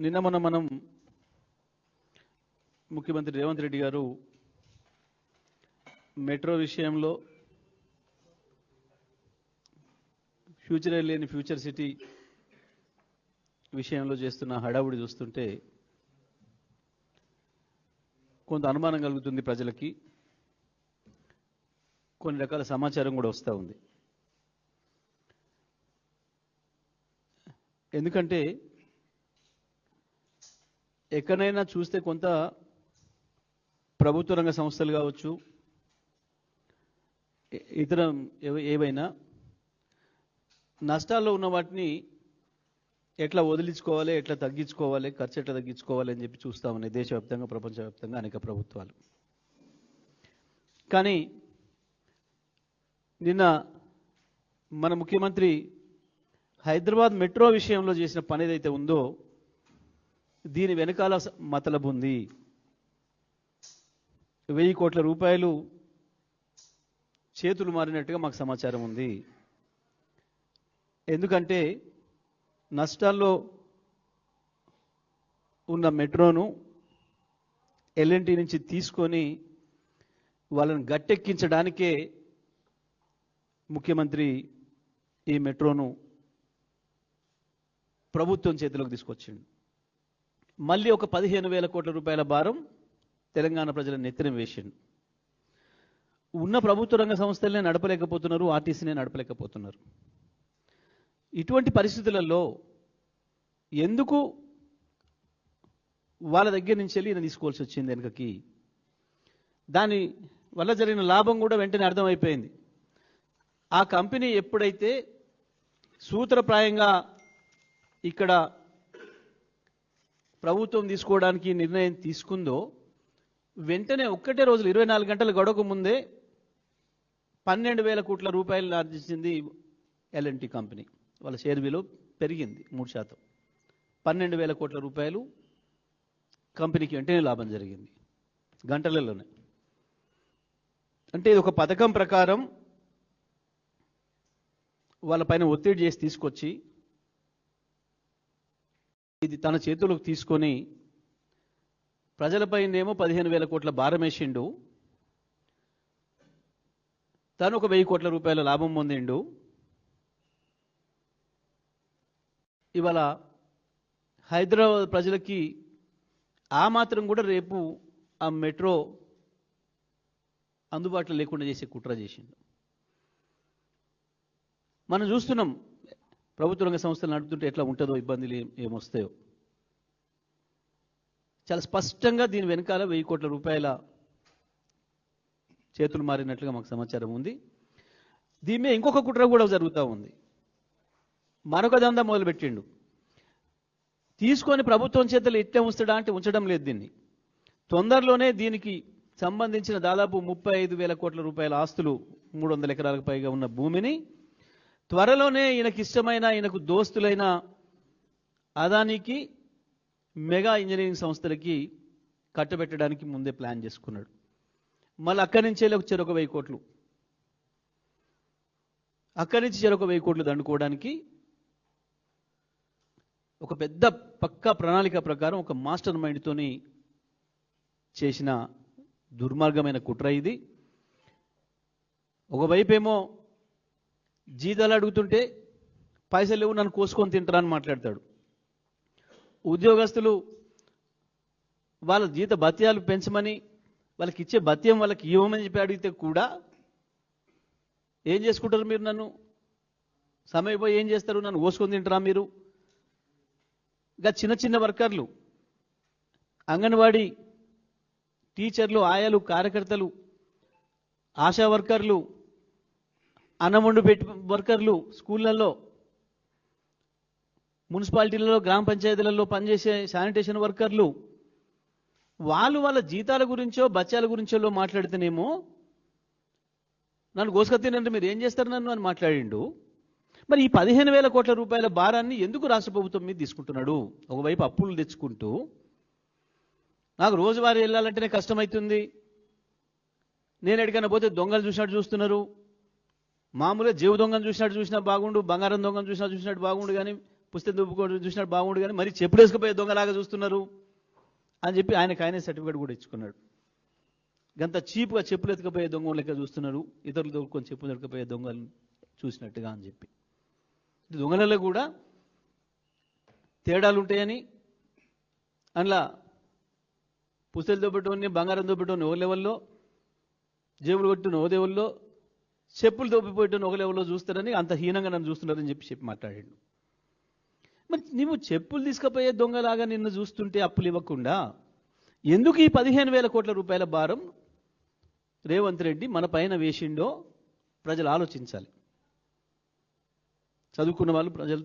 నిన్న మనం ముఖ్యమంత్రి రేవంత్ రెడ్డి గారు మెట్రో విషయంలో ఫ్యూచర్ లేని ఫ్యూచర్ సిటీ విషయంలో చేస్తున్న హడావుడి చూస్తుంటే కొంత అనుమానం కలుగుతుంది ప్రజలకి. కొన్ని రకాల సమాచారం కూడా వస్తూ ఉంది. ఎందుకంటే ఎక్కడైనా చూస్తే కొంత ప్రభుత్వ రంగ సంస్థలు కావచ్చు, ఇతర ఏవైనా నష్టాల్లో ఉన్న వాటిని ఎట్లా వదిలించుకోవాలి, ఎట్లా తగ్గించుకోవాలి, ఖర్చు ఎట్లా తగ్గించుకోవాలి అని చెప్పి చూస్తూ ఉన్నాయి దేశవ్యాప్తంగా, ప్రపంచవ్యాప్తంగా అనేక ప్రభుత్వాలు. కానీ నిన్న మన ముఖ్యమంత్రి హైదరాబాద్ మెట్రో విషయంలో చేసిన పని ఏదైతే ఉందో దీని వెనకాల మతలబు ఉంది. 1000 కోట్ల రూపాయలు చేతులు మారినట్టుగా మాకు సమాచారం ఉంది. ఎందుకంటే నష్టాల్లో ఉన్న మెట్రోను ఎల్ఎన్టీ నుంచి తీసుకొని వాళ్ళని గట్టెక్కించడానికే ముఖ్యమంత్రి ఈ మెట్రోను ప్రభుత్వం చేతిలోకి తీసుకొచ్చిండు. మళ్ళీ ఒక 15,000 కోట్ల రూపాయల భారం తెలంగాణ ప్రజల నెత్తిన వేసిండు. ఉన్న ప్రభుత్వ రంగ సంస్థలనే నడపలేకపోతున్నారు, ఆర్టీసీనే నడపలేకపోతున్నారు. ఇటువంటి పరిస్థితులలో ఎందుకు వాళ్ళ దగ్గర నుంచి వెళ్ళి ఈయన తీసుకోవాల్సి వచ్చింది వెనుకకి? దాని వల్ల జరిగిన లాభం కూడా వెంటనే అర్థమైపోయింది. ఆ కంపెనీ ఎప్పుడైతే సూత్రప్రాయంగా ఇక్కడ ప్రభుత్వం తీసుకోవడానికి నిర్ణయం తీసుకుందో వెంటనే ఒక్కటే రోజులు 24 గంటలు గడవక ముందే 12,000 కోట్ల రూపాయలు ఆర్జించింది ఎల్ఎన్టీ కంపెనీ. వాళ్ళ షేర్ విలువ పెరిగింది 3%. 12,000 కోట్ల రూపాయలు కంపెనీకి వెంటనే లాభం జరిగింది గంటలలోనే. అంటే ఇది ఒక పథకం ప్రకారం వాళ్ళపైన ఒత్తిడి చేసి తీసుకొచ్చి ఇది తన చేతులకు తీసుకొని ప్రజలపైనేమో 15,000 కోట్ల భారం వేసిండు, తను ఒక 1000 కోట్ల రూపాయల లాభం పొందిండు. ఇవాళ హైదరాబాద్ ప్రజలకి ఆ మాత్రం కూడా రేపు ఆ మెట్రో అందుబాటులో లేకుండా చేసే కుట్ర చేసిండు. మనం చూస్తున్నాం ప్రభుత్వ రంగ సంస్థలు నడుపుతుంటే ఎట్లా ఉంటుందో, ఇబ్బందులు ఏమొస్తాయో. చాలా స్పష్టంగా దీని వెనకాల 1000 కోట్ల రూపాయల చేతులు మారినట్లుగా మాకు సమాచారం ఉంది. దీని మీద ఇంకొక కుట్ర కూడా జరుగుతూ ఉంది. మరొక దందా మొదలుపెట్టిండు. తీసుకొని ప్రభుత్వం చేతులు ఇట్టే ఉంచడా అంటే ఉంచడం లేదు. దీన్ని తొందరలోనే దీనికి సంబంధించిన దాదాపు 35,000 కోట్ల రూపాయల ఆస్తులు, 300 ఎకరాలకు పైగా ఉన్న భూమిని త్వరలోనే ఈయనకిష్టమైన, ఈయనకు దోస్తులైన అదానికి, మెగా ఇంజనీరింగ్ సంస్థలకి కట్టబెట్టడానికి ముందే ప్లాన్ చేసుకున్నాడు. మళ్ళీ అక్కడి నుంచే చెరొక 1000 కోట్లు, అక్కడి నుంచి చెరొక 1000 కోట్లు దండుకోవడానికి ఒక పెద్ద పక్కా ప్రణాళిక ప్రకారం ఒక మాస్టర్ మైండ్తోని చేసిన దుర్మార్గమైన కుట్ర ఇది. ఒకవైపేమో జీతాలు అడుగుతుంటే పైసలు లేవు, నన్ను కోసుకొని తింటారా అని మాట్లాడతాడు. ఉద్యోగస్తులు వాళ్ళ జీత భత్యాలు పెంచమని, వాళ్ళకి ఇచ్చే భత్యం వాళ్ళకి ఇవ్వమని చెప్పి అడిగితే కూడా ఏం చేసుకుంటారు మీరు? నన్ను సమయపోయి ఏం చేస్తారు? నన్ను కోసుకొని తింటారా మీరు? ఇంకా చిన్న చిన్న వర్కర్లు, అంగన్వాడీ టీచర్లు, ఆయాలు, కార్యకర్తలు, ఆశా వర్కర్లు, అన్నమండు పెట్టి వర్కర్లు, స్కూళ్ళల్లో, మున్సిపాలిటీలలో, గ్రామ పంచాయతీలలో పనిచేసే శానిటేషన్ వర్కర్లు, వాళ్ళ జీతాల గురించో బత్యాల గురించో మాట్లాడితేనేమో నన్ను గోసుకత్తినంటే మీరు ఏం చేస్తారు నన్ను అని మాట్లాడిండు. మరి ఈ 15,000 కోట్ల రూపాయల భారాన్ని ఎందుకు రాష్ట్ర ప్రభుత్వం మీద తీసుకుంటున్నాడు? ఒకవైపు అప్పులు తెచ్చుకుంటూ, నాకు రోజువారీ వెళ్ళాలంటేనే కష్టమవుతుంది, నేను ఎక్కడికైనా పోతే దొంగలు చూసినట్టు చూస్తున్నారు, మామూలుగా జీవ దొంగను చూసినట్టు చూసినా బాగుండు, బంగారం దొంగను చూసినట్టు బాగుండు, కానీ పుస్తకం దుబ్బుకోవడం చూసినట్టు బాగుండు కానీ మరి చెప్పులు వేసుకుపోయే దొంగలాగా చూస్తున్నారు అని చెప్పి ఆయనే సర్టిఫికేట్ కూడా ఇచ్చుకున్నాడు. గంత చీప్గా చెప్పులు ఎత్తుకపోయే దొంగ లెక్క చూస్తున్నారు, ఇతరులు దొరుకుని చెప్పులు ఎత్తుకపోయే దొంగలు చూసినట్టుగా అని చెప్పి. దొంగలలో కూడా తేడాలు ఉంటాయని, అందులో పుస్తలు దొబ్బెట్టోని బంగారం దొబ్బెట్టోని ఓ లెవెల్లో, జేబులు కొట్టిన ఓ లెవెల్లో, చెప్పులు దొబ్బిపోయేటోని ఒక లెవెల్లో చూస్తారని అంత హీనంగా నన్ను చూస్తున్నారని చెప్పి మాట్లాడాడు. మరి నువ్వు చెప్పులు తీసుకుపోయే దొంగలాగా నిన్ను చూస్తుంటే అప్పులు ఇవ్వకుండా ఎందుకు ఈ 15,000 కోట్ల రూపాయల భారం రేవంత్ రెడ్డి మన పైన వేసిండో ప్రజలు ఆలోచించాలి. చదువుకున్న వాళ్ళు ప్రజలు